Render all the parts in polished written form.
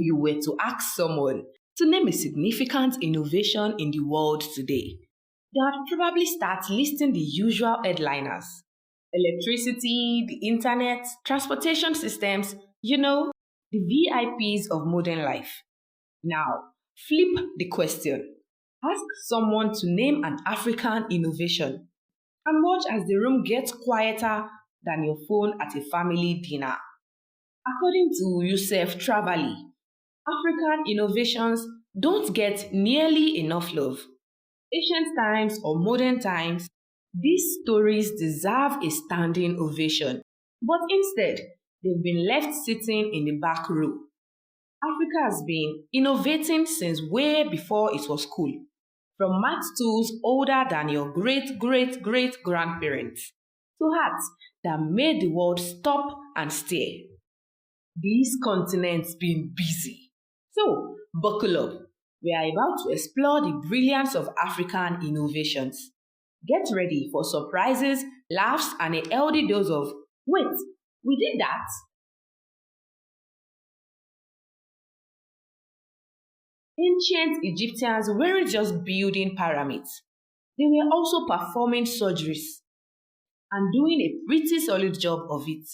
you were to ask someone to name a significant innovation in the world today, they would probably start listing the usual headliners: electricity, the internet, transportation systems, the VIPs of modern life. Now, flip the question. Ask someone to name an African innovation and watch as the room gets quieter than your phone at a family dinner. According to Youssef Travali, African innovations don't get nearly enough love. Ancient times or modern times, these stories deserve a standing ovation, but instead, they've been left sitting in the back row. Africa has been innovating since way before it was cool, from math tools older than your great great great grandparents to arts that made the world stop and stare. These continents been busy. So, buckle up. We are about to explore the brilliance of African innovations. Get ready for surprises, laughs, and a healthy dose of, wait, we did that? Ancient Egyptians weren't just building pyramids, they were also performing surgeries and doing a pretty solid job of it.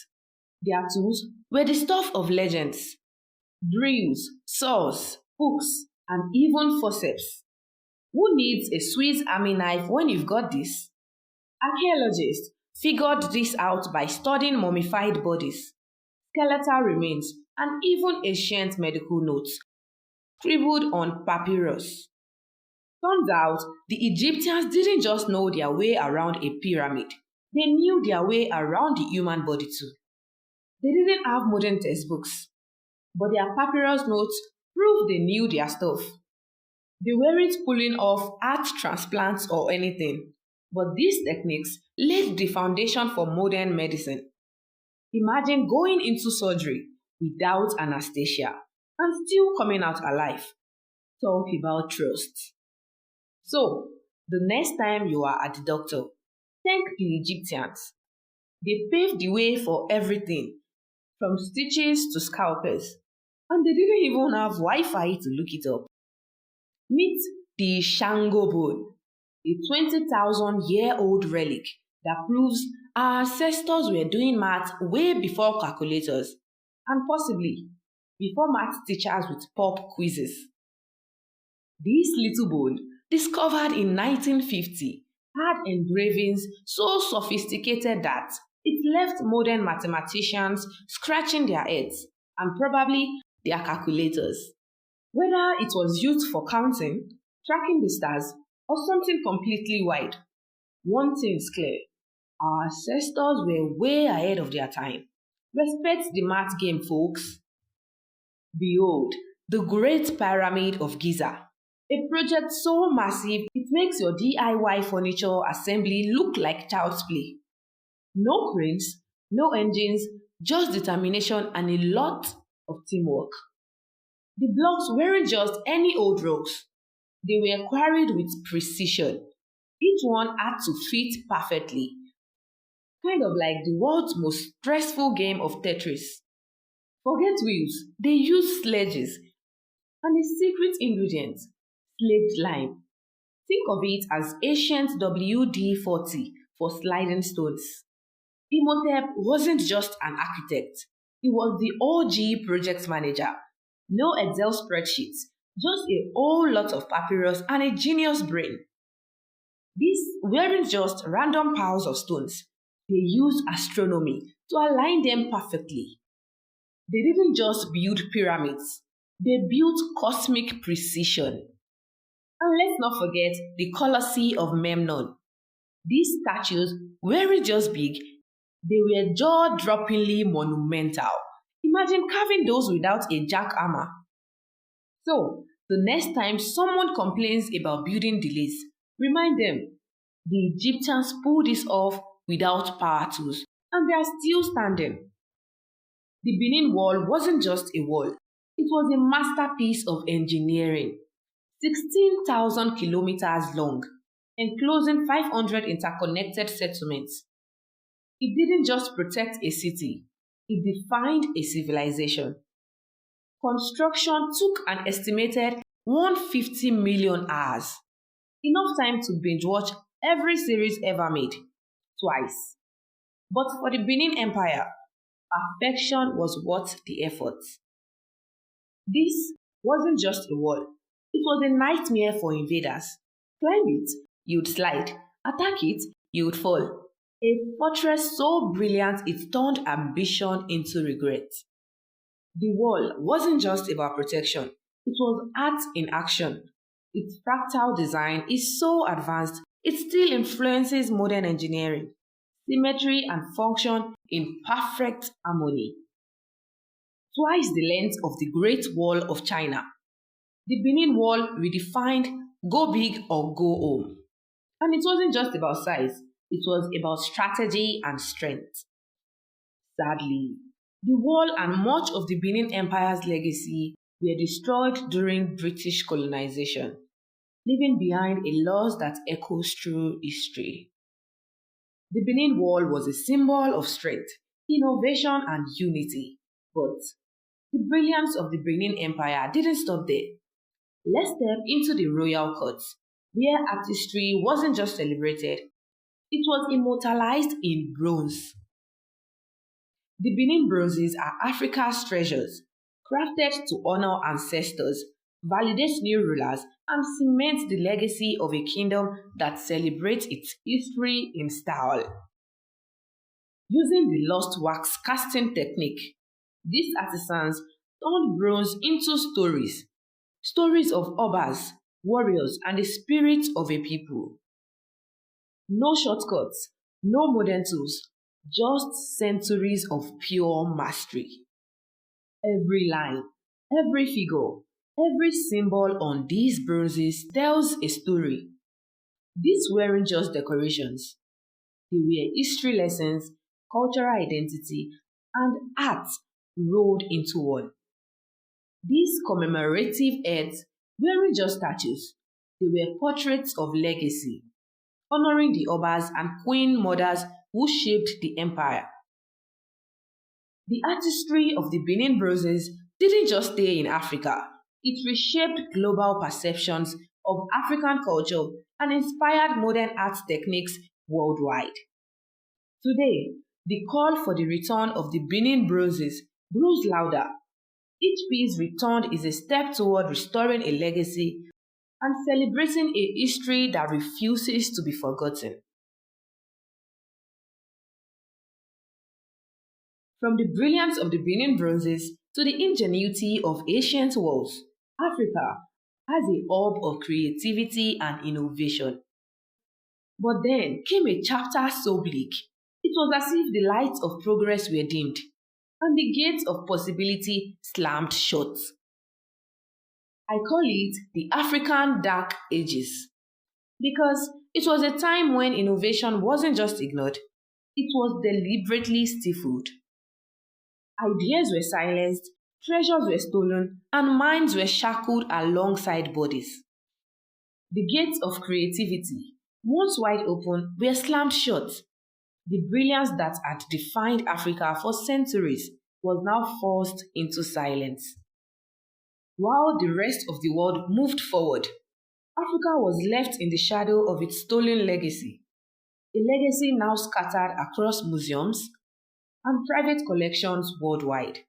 Their tools were the stuff of legends: drills, saws, hooks, and even forceps. Who needs a Swiss army knife when you've got this? Archaeologists figured this out by studying mummified bodies, skeletal remains, and even ancient medical notes scribbled on papyrus. Turns out the Egyptians didn't just know their way around a pyramid, they knew their way around the human body too. They didn't have modern textbooks, but their papyrus notes prove they knew their stuff. They weren't pulling off heart transplants or anything, but these techniques laid the foundation for modern medicine. Imagine going into surgery without anesthesia and still coming out alive. Talk about trust. So, the next time you are at the doctor, thank the Egyptians. They paved the way for everything, from stitches to scalpels, and they didn't even have Wi-Fi to look it up. Meet the Shango bone, a 20,000-year-old relic that proves our ancestors were doing math way before calculators, and possibly before math teachers with pop quizzes. This little bone, discovered in 1950, had engravings so sophisticated that it left modern mathematicians scratching their heads and probably their calculators. Whether it was used for counting, tracking the stars, or something completely wild, one thing is clear: our ancestors were way ahead of their time. Respect the math game, folks. Behold, the Great Pyramid of Giza, a project so massive it makes your DIY furniture assembly look like child's play. No cranes, no engines, just determination and a lot of teamwork. The blocks weren't just any old rocks. They were quarried with precision. Each one had to fit perfectly, kind of like the world's most stressful game of Tetris. Forget wheels, they used sledges. And the secret ingredient, slaked lime. Think of it as ancient WD-40 for sliding stones. Imhotep wasn't just an architect, he was the OG project manager. No Excel spreadsheets, just a whole lot of papyrus and a genius brain. These weren't just random piles of stones. They used astronomy to align them perfectly. They didn't just build pyramids, they built cosmic precision. And let's not forget the Colossi of Memnon. These statues weren't just big, they were jaw-droppingly monumental. Imagine carving those without a jackhammer. So, the next time someone complains about building delays, remind them the Egyptians pulled this off without power tools, and they are still standing. The Benin Wall wasn't just a wall, it was a masterpiece of engineering. 16,000 kilometers long, enclosing 500 interconnected settlements. It didn't just protect a city, it defined a civilization. Construction took an estimated 150 million hours, enough time to binge watch every series ever made, twice. But for the Benin Empire, perfection was worth the effort. This wasn't just a wall, it was a nightmare for invaders. Climb it, you'd slide. Attack it, you'd fall. A fortress so brilliant it turned ambition into regret. The wall wasn't just about protection, it was art in action. Its fractal design is so advanced, it still influences modern engineering, symmetry, and function in perfect harmony. Twice the length of the Great Wall of China, the Benin Wall redefined go big or go home. And it wasn't just about size, it was about strategy and strength. Sadly, the wall and much of the Benin Empire's legacy were destroyed during British colonization, leaving behind a loss that echoes through history. The Benin Wall was a symbol of strength, innovation, and unity. But the brilliance of the Benin Empire didn't stop there. Let's step into the royal courts, where artistry wasn't just celebrated, it was immortalized in bronze. The Benin bronzes are Africa's treasures, crafted to honor ancestors, validate new rulers, and cement the legacy of a kingdom that celebrates its history in style. Using the lost wax casting technique, these artisans turned bronze into stories of obas, warriors, and the spirit of a people. No shortcuts, no modern tools, just centuries of pure mastery. Every line, every figure, every symbol on these bronzes tells a story. These weren't just decorations, they were history lessons, cultural identity, and art rolled into one. These commemorative heads weren't just statues, they were portraits of legacy, honoring the Obas and Queen mothers who shaped the empire. The artistry of the Benin bronzes didn't just stay in Africa, it reshaped global perceptions of African culture and inspired modern art techniques worldwide. Today, the call for the return of the Benin bronzes grows louder. Each piece returned is a step toward restoring a legacy and celebrating a history that refuses to be forgotten. From the brilliance of the Benin bronzes to the ingenuity of ancient walls, Africa has a hub of creativity and innovation. But then came a chapter so bleak. It was as if the lights of progress were dimmed and the gates of possibility slammed shut. I call it the African Dark Ages because it was a time when innovation wasn't just ignored, it was deliberately stifled. Ideas were silenced, treasures were stolen, and minds were shackled alongside bodies. The gates of creativity, once wide open, were slammed shut. The brilliance that had defined Africa for centuries was now forced into silence. While the rest of the world moved forward, Africa was left in the shadow of its stolen legacy, a legacy now scattered across museums and private collections worldwide.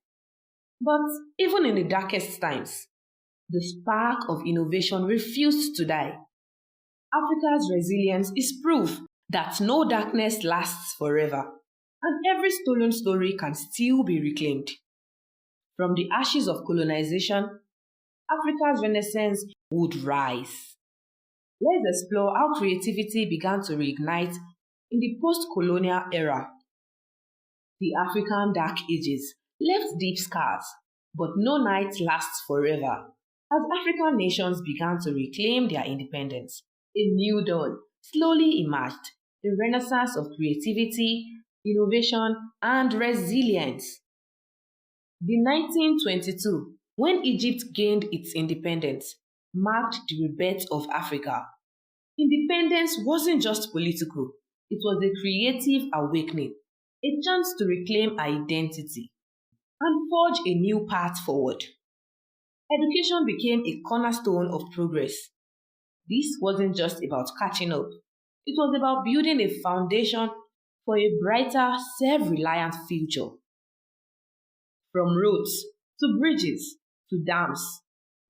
But even in the darkest times, the spark of innovation refused to die. Africa's resilience is proof that no darkness lasts forever, and every stolen story can still be reclaimed. From the ashes of colonization, Africa's renaissance would rise. Let's explore how creativity began to reignite in the post colonial era. The African Dark Ages left deep scars, but no night lasts forever. As African nations began to reclaim their independence, a new dawn slowly emerged, a renaissance of creativity, innovation, and resilience. The 1922, when Egypt gained its independence, marked the rebirth of Africa. Independence wasn't just political, it was a creative awakening, a chance to reclaim identity and forge a new path forward. Education became a cornerstone of progress. This wasn't just about catching up, it was about building a foundation for a brighter, self reliant future. From roads to bridges to dams,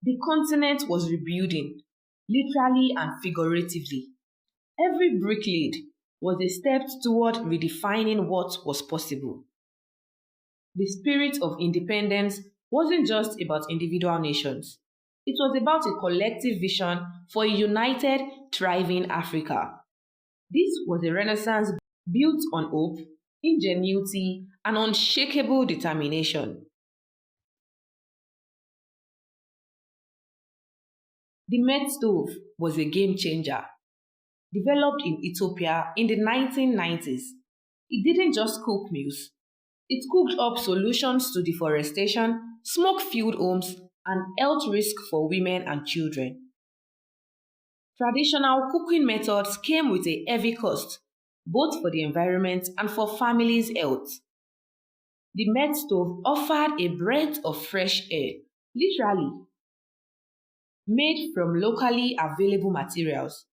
the continent was rebuilding, literally and figuratively. Every brick laid was a step toward redefining what was possible. The spirit of independence wasn't just about individual nations, it was about a collective vision for a united, thriving Africa. This was a renaissance built on hope, ingenuity, and unshakable determination. The Met stove was a game changer. Developed in Ethiopia in the 1990s, it didn't just cook meals, it cooked up solutions to deforestation, smoke filled homes, and health risk for women and children. Traditional cooking methods came with a heavy cost, both for the environment and for families' health. The Met stove offered a breath of fresh air, literally, made from locally available materials.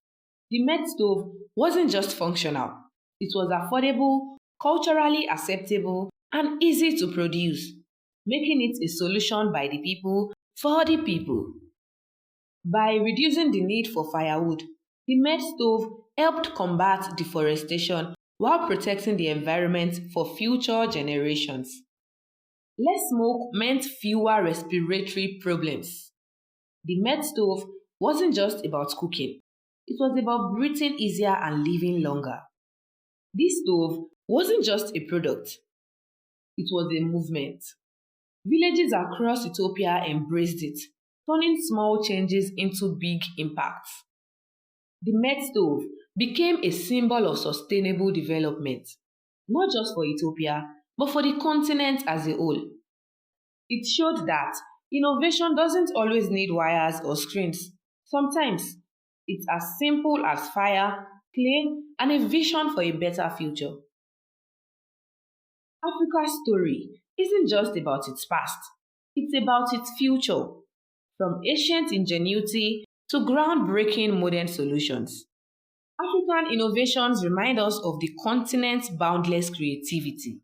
The Met stove wasn't just functional, it was affordable, culturally acceptable, and easy to produce, making it a solution by the people for the people. By reducing the need for firewood, the Met stove helped combat deforestation while protecting the environment for future generations. Less smoke meant fewer respiratory problems. The Met stove wasn't just about cooking, it was about breathing easier and living longer. This stove wasn't just a product, it was a movement. Villages across Ethiopia embraced it, turning small changes into big impacts. The Met stove became a symbol of sustainable development, not just for Ethiopia, but for the continent as a whole. It showed that innovation doesn't always need wires or screens. Sometimes it's as simple as fire, clay, and a vision for a better future. Africa's story isn't just about its past, it's about its future, from ancient ingenuity to groundbreaking modern solutions. African innovations remind us of the continent's boundless creativity.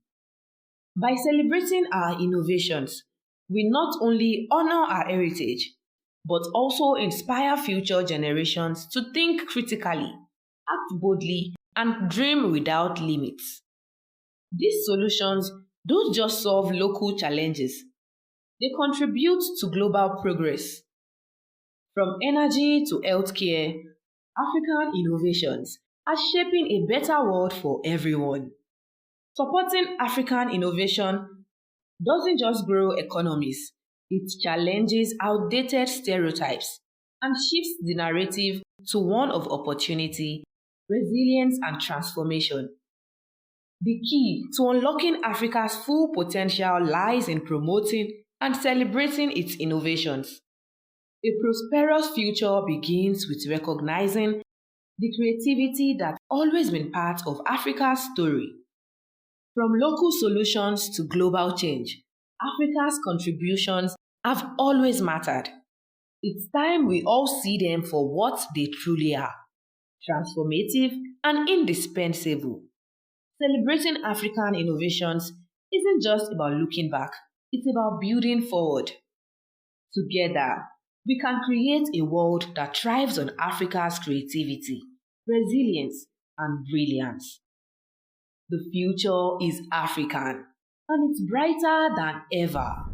By celebrating our innovations, we not only honor our heritage, but also inspire future generations to think critically, act boldly, and dream without limits. These solutions don't just solve local challenges, they contribute to global progress. From energy to healthcare, African innovations are shaping a better world for everyone. Supporting African innovation doesn't just grow economies, it challenges outdated stereotypes and shifts the narrative to one of opportunity, resilience, and transformation. The key to unlocking Africa's full potential lies in promoting and celebrating its innovations. A prosperous future begins with recognizing the creativity that's always been part of Africa's story. From local solutions to global change, Africa's contributions have always mattered. It's time we all see them for what they truly are: transformative and indispensable. Celebrating African innovations isn't just about looking back, it's about building forward. Together, we can create a world that thrives on Africa's creativity, resilience, and brilliance. The future is African, and it's brighter than ever.